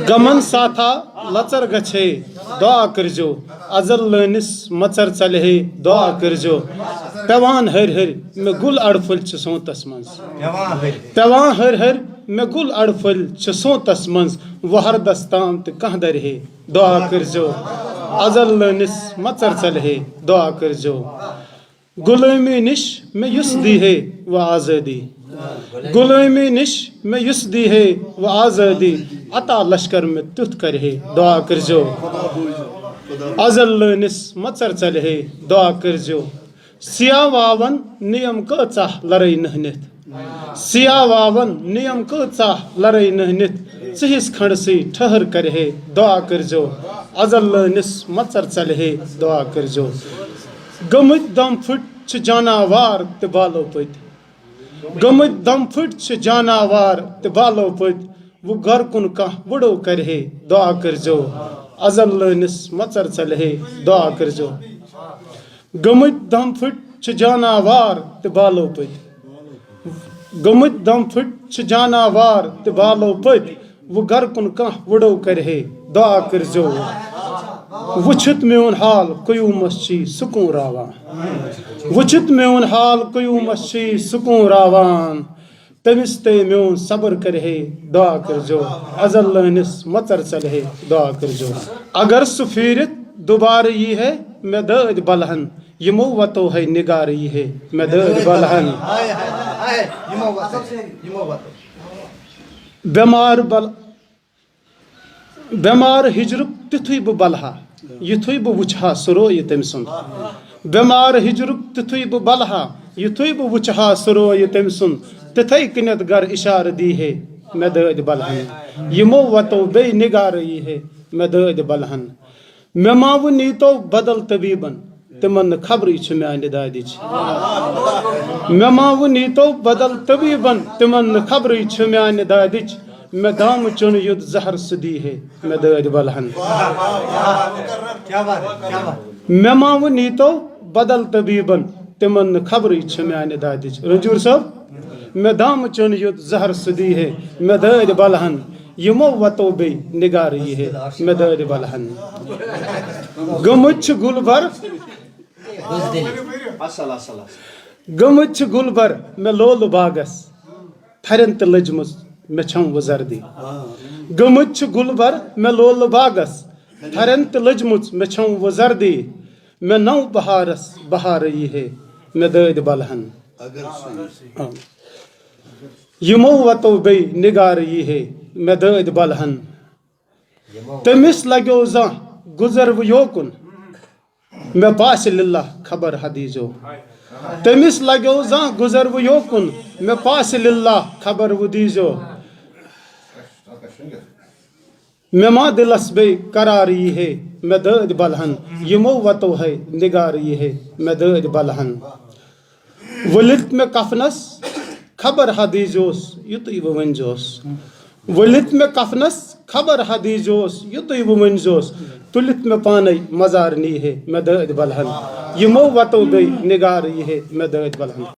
गमन साथा लचर गछे दुआ करजो अजल लनिस मचर चलहे दुआ करजो पेवान हर हर मे गुल अड़फल सोतस मंज पेवान हर हर मे गुल अड़फल सोतस मंज वहर दस्ताम तो कह दरहे दुआ करजो अजल लनिस मचर चलहे दुआ करजो गुलामी निश में युस दी है व आज़ादी गुलामी निश में युस दी है व आज़ादी अता लश्कर में तुथ कर है दुआ करजो अजल लनिस मचर चल है दुआ करजो सिया वावन नियम का चाह लड़ाई नहनित सिया वावन नियम का चाह लड़ाई नहनित चहिस खंड से ठहर कर है दुआ करजो अजल लनिस मचर चल है दुआ करजो गमुत दम फुट जानवर तो बालो पत गमुत दम फुट जानवर तो बालो पत वो घर कुन कह बड़ो कर है दुआ करजो अजल लनिस मचर चल है दुआ करजो गमुत दम फुट जानवर तो बालो पत गमुत दम फुट जानवर तो बालो पत वो घर कुन कह बड़ो कर है दुआ करजो वुछत मेन हाल क्यूमस सुकून रावान वुछत मेन हाल क्यूमस सुकून रावान तमिस ते मेन सबर कर है दुआ करजो अजल लनिस मचर चल है दुआ करजो अगर सु फिरत दोबारा ये है मैं दर्द बलहन यमो वतो है निगार ये है मैं दर्द बलहन बेमार हिजरुक तिथुई बह बलहा युथुई बह वुचहा सरोय तम सुन बेमार हिजरुक तिथुई बह बलहा युथुई बह वुचहा सरोय तम सुन तिथै कनत गर इशार दी है मैं दर्द बलहन यमो वतो बे निगार ये है मैं दर्द बलहन मे माव नीतो बदल तबीबन तिमन खबरी म्यान दादिच मे माव नीतो बदल तबीबन तिमन खबरी म्यान दादिच मैं दाम चुन युद्ध जहर सदी है मैं दर्द बलहन मैं माव नीतो बदल तबीबन तिमन खबरी म्यान दादिच रंजूर साहब मैं दाम चुन युद्ध जहर सदी है मैं दर्द बलहन यमो वतो बे निगार ये है मैं दर्द बलहन गमुच गुलबर गमुच गुलबर मैं लोल बागस थरंत लजमुस मैं छम वजर्दी गमुच गुलबर मैं लोल बागस थरंत लजमुच मैं छम वजर्दी मैं नौ बहारस बहार ये है मैं दर्द बलहन यमो वतो बे निगार ये है मैं दर्द बलहन तमिस लगो जा गुजर वो योकुन मैं पास लिल्ला खबर हदीजो तमिस लगो जा गुजर वो योकुन मैं पास लिल्ला खबर वो दीजो मैं माँ दिलस बे करार ये है मैं दर्द बलहन यमो वतो है निगार ये है मैं दर्द बलहन वलित में कफनस खबर हदीजोस युत वंजोस वलित में कफनस खबर हदीजोस युत वंजोस तुलित में पानी मजार नी है मैं दर्द बलहन यमो वतो बे निगार ये है मैं दर्द बलहन